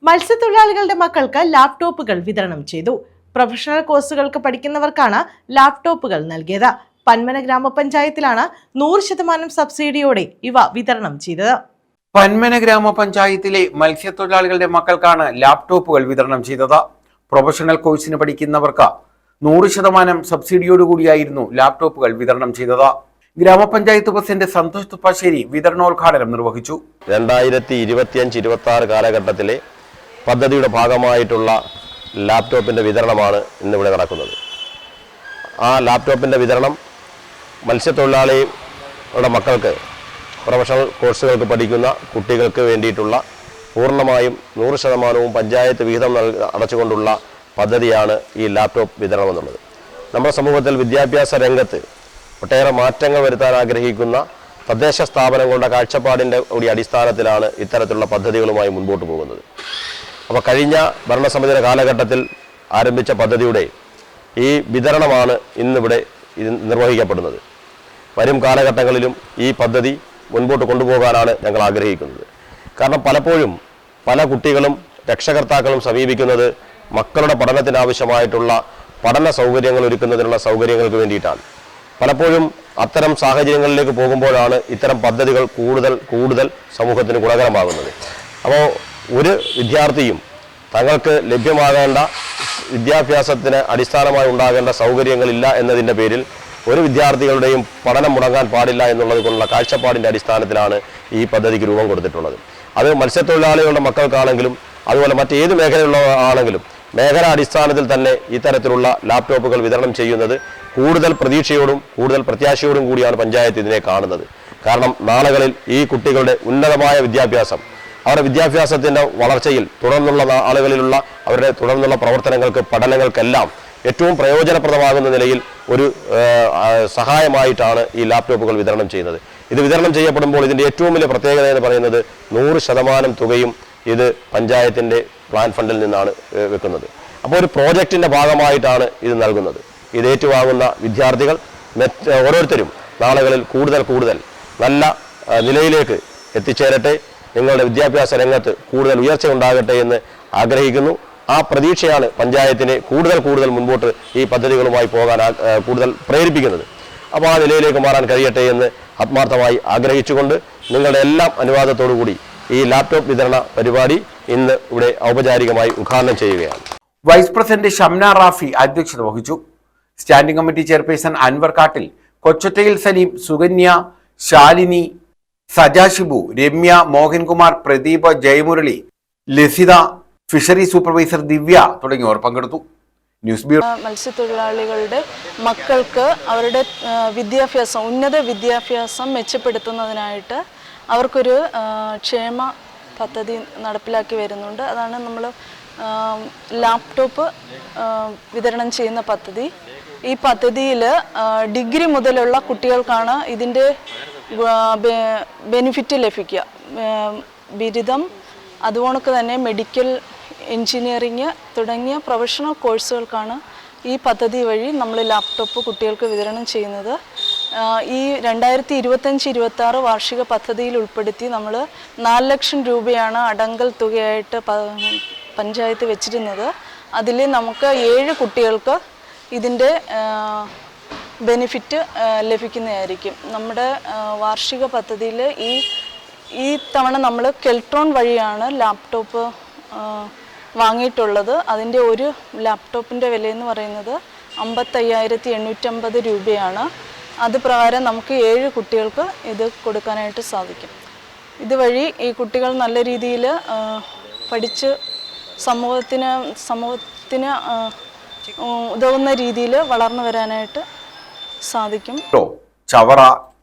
മത്സ്യത്തൊഴിലാളികളുടെ മക്കൾക്ക് ലാപ്ടോപ്പുകൾ വിതരണം ചെയ്തു. പ്രൊഫഷണൽ കോഴ്സുകൾക്ക് പഠിക്കുന്നവർക്കാണ് ലാപ്ടോപ്പുകൾ നൽകിയത്. പന്മന ഗ്രാമപഞ്ചായത്തിലാണ് 100% സബ്സിഡിയോടെ ഇവ വിതരണം ചെയ്തത്. പന്മന ഗ്രാമപഞ്ചായത്തിലെ മത്സ്യത്തൊഴിലാളികളുടെ മക്കൾക്കാണ് ലാപ്ടോപ്പുകൾ വിതരണം ചെയ്തത്. പ്രൊഫഷണൽ കോഴ്സിന് പഠിക്കുന്നവർക്ക് 100% സബ്സിഡിയോടുകൂടിയായിരുന്നു ലാപ്ടോപ്പുകൾ വിതരണം ചെയ്തത്. ഗ്രാമപഞ്ചായത്ത് പ്രസിഡന്റ് സന്തോഷ് തുപ്പാശ്ശേരി വിതരണോദ്ഘാടനം നിർവഹിച്ചു. 2025-26 കാലഘട്ടത്തിലെ പദ്ധതിയുടെ ഭാഗമായിട്ടുള്ള ലാപ്ടോപ്പിൻ്റെ വിതരണമാണ് ഇന്നിവിടെ നടക്കുന്നത്. ആ ലാപ്ടോപ്പിൻ്റെ വിതരണം മത്സ്യത്തൊഴിലാളികളുടെ മക്കൾക്ക് പ്രൊഫഷണൽ കോഴ്സുകൾക്ക് പഠിക്കുന്ന കുട്ടികൾക്ക് വേണ്ടിയിട്ടുള്ള പൂർണ്ണമായും 100% പഞ്ചായത്ത് വിഹിതം അടച്ചുകൊണ്ടുള്ള പദ്ധതിയാണ് ഈ ലാപ്ടോപ്പ് വിതരണം എന്നുള്ളത്. നമ്മുടെ സമൂഹത്തിൽ വിദ്യാഭ്യാസ രംഗത്ത് ഒട്ടേറെ മാറ്റങ്ങൾ വരുത്താൻ ആഗ്രഹിക്കുന്ന തദ്ദേശ സ്ഥാപനങ്ങളുടെ കാഴ്ചപ്പാടിൻ്റെ കൂടി അടിസ്ഥാനത്തിലാണ് ഇത്തരത്തിലുള്ള പദ്ധതികളുമായി മുൻപോട്ട് പോകുന്നത്. അപ്പോൾ കഴിഞ്ഞ ഭരണസമിതിയുടെ കാലഘട്ടത്തിൽ ആരംഭിച്ച പദ്ധതിയുടെ ഈ വിതരണമാണ് ഇന്നിവിടെ നിർവഹിക്കപ്പെടുന്നത്. വരും കാലഘട്ടങ്ങളിലും ഈ പദ്ധതി മുൻപോട്ട് കൊണ്ടുപോകാനാണ് ഞങ്ങൾ ആഗ്രഹിക്കുന്നത്. കാരണം പലപ്പോഴും പല കുട്ടികളും രക്ഷകർത്താക്കളും സമീപിക്കുന്നത് മക്കളുടെ പഠനത്തിനാവശ്യമായിട്ടുള്ള പഠന സൗകര്യങ്ങൾ ഒരുക്കുന്നതിനുള്ള സൗകര്യങ്ങൾക്ക് വേണ്ടിയിട്ടാണ്. പലപ്പോഴും അത്തരം സാഹചര്യങ്ങളിലേക്ക് പോകുമ്പോഴാണ് ഇത്തരം പദ്ധതികൾ കൂടുതൽ സമൂഹത്തിന് ഗുണകരമാകുന്നത്. അപ്പോൾ ഒരു വിദ്യാർത്ഥിയും തങ്ങൾക്ക് ലഭ്യമാകേണ്ട വിദ്യാഭ്യാസത്തിന് അടിസ്ഥാനമായി ഉണ്ടാകേണ്ട സൗകര്യങ്ങളില്ല എന്നതിൻ്റെ പേരിൽ ഒരു വിദ്യാർത്ഥികളുടെയും പഠനം മുടങ്ങാൻ പാടില്ല എന്നുള്ളത് കൊണ്ടുള്ള കാഴ്ചപ്പാടിൻ്റെ അടിസ്ഥാനത്തിലാണ് ഈ പദ്ധതിക്ക് രൂപം കൊടുത്തിട്ടുള്ളത്. അത് മത്സ്യത്തൊഴിലാളികളുടെ മക്കൾക്കാണെങ്കിലും അതുപോലെ മറ്റേത് മേഖലയുള്ള ആണെങ്കിലും മേഖലാ അടിസ്ഥാനത്തിൽ തന്നെ ഇത്തരത്തിലുള്ള ലാപ്ടോപ്പുകൾ വിതരണം ചെയ്യുന്നത് കൂടുതൽ പ്രതീക്ഷയോടും കൂടുതൽ പ്രത്യാശയോടും കൂടിയാണ് പഞ്ചായത്ത് ഇതിനെ കാണുന്നത്. കാരണം നാളുകളിൽ ഈ കുട്ടികളുടെ ഉന്നതമായ വിദ്യാഭ്യാസം, അവരുടെ വിദ്യാഭ്യാസത്തിൻ്റെ വളർച്ചയിൽ തുടർന്നുള്ള നാളുകളിലുള്ള അവരുടെ തുടർന്നുള്ള പ്രവർത്തനങ്ങൾക്ക് പഠനങ്ങൾക്കെല്ലാം ഏറ്റവും പ്രയോജനപ്രദമാകുന്ന നിലയിൽ ഒരു സഹായമായിട്ടാണ് ഈ ലാപ്ടോപ്പുകൾ വിതരണം ചെയ്യുന്നത്. ഇത് വിതരണം ചെയ്യപ്പെടുമ്പോൾ ഇതിൻ്റെ ഏറ്റവും വലിയ പ്രത്യേകത എന്ന് പറയുന്നത് 100% തുകയും ഇത് പഞ്ചായത്തിൻ്റെ പ്ലാൻ ഫണ്ടിൽ നിന്നാണ് വെക്കുന്നത്. അപ്പോൾ ഒരു പ്രോജക്റ്റിൻ്റെ ഭാഗമായിട്ടാണ് ഇത് നൽകുന്നത്. ഇത് ഏറ്റുവാങ്ങുന്ന വിദ്യാർത്ഥികൾ ഓരോരുത്തരും നാളുകളിൽ കൂടുതൽ നല്ല നിലയിലേക്ക് എത്തിച്ചേരട്ടെ, നിങ്ങളുടെ വിദ്യാഭ്യാസ രംഗത്ത് കൂടുതൽ ഉയർച്ച ഉണ്ടാകട്ടെ എന്ന് ആഗ്രഹിക്കുന്നു. ആ പ്രതീക്ഷയാണ് പഞ്ചായത്തിനെ കൂടുതൽ മുൻപോട്ട് ഈ പദ്ധതികളുമായി പോകാൻ കൂടുതൽ പ്രേരിപ്പിക്കുന്നത്. അപ്പോൾ ആ നിലയിലേക്ക് മാറാൻ കഴിയട്ടെ എന്ന് ആത്മാർത്ഥമായി ആഗ്രഹിച്ചുകൊണ്ട് നിങ്ങളുടെ എല്ലാം അനുവാദത്തോടു കൂടി ഈ ലാപ്ടോപ്പ് വിതരണ പരിപാടി ഇന്ന് ഇവിടെ ഔപചാരികമായി ഉദ്ഘാടനം ചെയ്യുകയാണ്. വൈസ് പ്രസിഡന്റ് ഷംന റാഫി അധ്യക്ഷത വഹിച്ചു. സ്റ്റാൻഡിംഗ് കമ്മിറ്റി ചെയർപേഴ്സൺ അൻവർ കാട്ടിൽ, കൊച്ചൊറ്റയിൽ സലീം, സുകന്യ, ശാലിനി, സജാഷിബു, രമ്യ, മോഹൻകുമാർ, പ്രദീപ്, ജയമുരളി, ലസിത, ഫിഷറി സൂപ്പർവൈസർ ദിവ്യ തുടങ്ങിയവർ പങ്കെടുത്തു. News bureau. മത്സ്യത്തൊഴിലാളികളുടെ മക്കൾക്ക് അവരുടെ ഉന്നത വിദ്യാഭ്യാസം മെച്ചപ്പെടുത്തുന്നതിനായിട്ട് അവർക്കൊരു ക്ഷേമ പദ്ധതി നടപ്പിലാക്കി വരുന്നുണ്ട്. അതാണ് നമ്മൾ ലാപ്ടോപ്പ് വിതരണം ചെയ്യുന്ന പദ്ധതി. ഈ പദ്ധതിയിൽ ഡിഗ്രി മുതലുള്ള കുട്ടികൾക്കാണ് ഇതിൻ്റെ ബെനിഫിറ്റ് ലഭിക്കുക. ബിരുദം, അതുകൊണ്ട് തന്നെ മെഡിക്കൽ, എൻജിനീയറിങ് തുടങ്ങിയ പ്രൊഫഷണൽ കോഴ്സുകൾക്കാണ് ഈ പദ്ധതി വഴി നമ്മൾ ലാപ്ടോപ്പ് കുട്ടികൾക്ക് വിതരണം ചെയ്യുന്നത്. ഈ 2025-26 വാർഷിക പദ്ധതിയിൽ ഉൾപ്പെടുത്തി നമ്മൾ 4 ലക്ഷം രൂപയാണ് അടങ്കൽ തുകയായിട്ട് പഞ്ചായത്ത് വെച്ചിരുന്നത്. അതിൽ നമുക്ക് 7 കുട്ടികൾക്ക് ഇതിൻ്റെ ബെനിഫിറ്റ് ലഭിക്കുന്നതായിരിക്കും. നമ്മുടെ വാർഷിക പദ്ധതിയിൽ ഈ തവണ നമ്മൾ കെൽട്രോൺ വഴിയാണ് ലാപ്ടോപ്പ് വാങ്ങിയിട്ടുള്ളത്. അതിൻ്റെ ഒരു ലാപ്ടോപ്പിൻ്റെ വിലയെന്ന് പറയുന്നത് 55,850 രൂപയാണ്. അത് പ്രകാരം നമുക്ക് 7 കുട്ടികൾക്ക് ഇത് കൊടുക്കാനായിട്ട് സാധിക്കും. ഇതുവഴി ഈ കുട്ടികൾ നല്ല രീതിയിൽ പഠിച്ച് സമൂഹത്തിന് ഉതകുന്ന രീതിയിൽ വളർന്നു വരാനായിട്ട് സാധിക്കും. ചവറ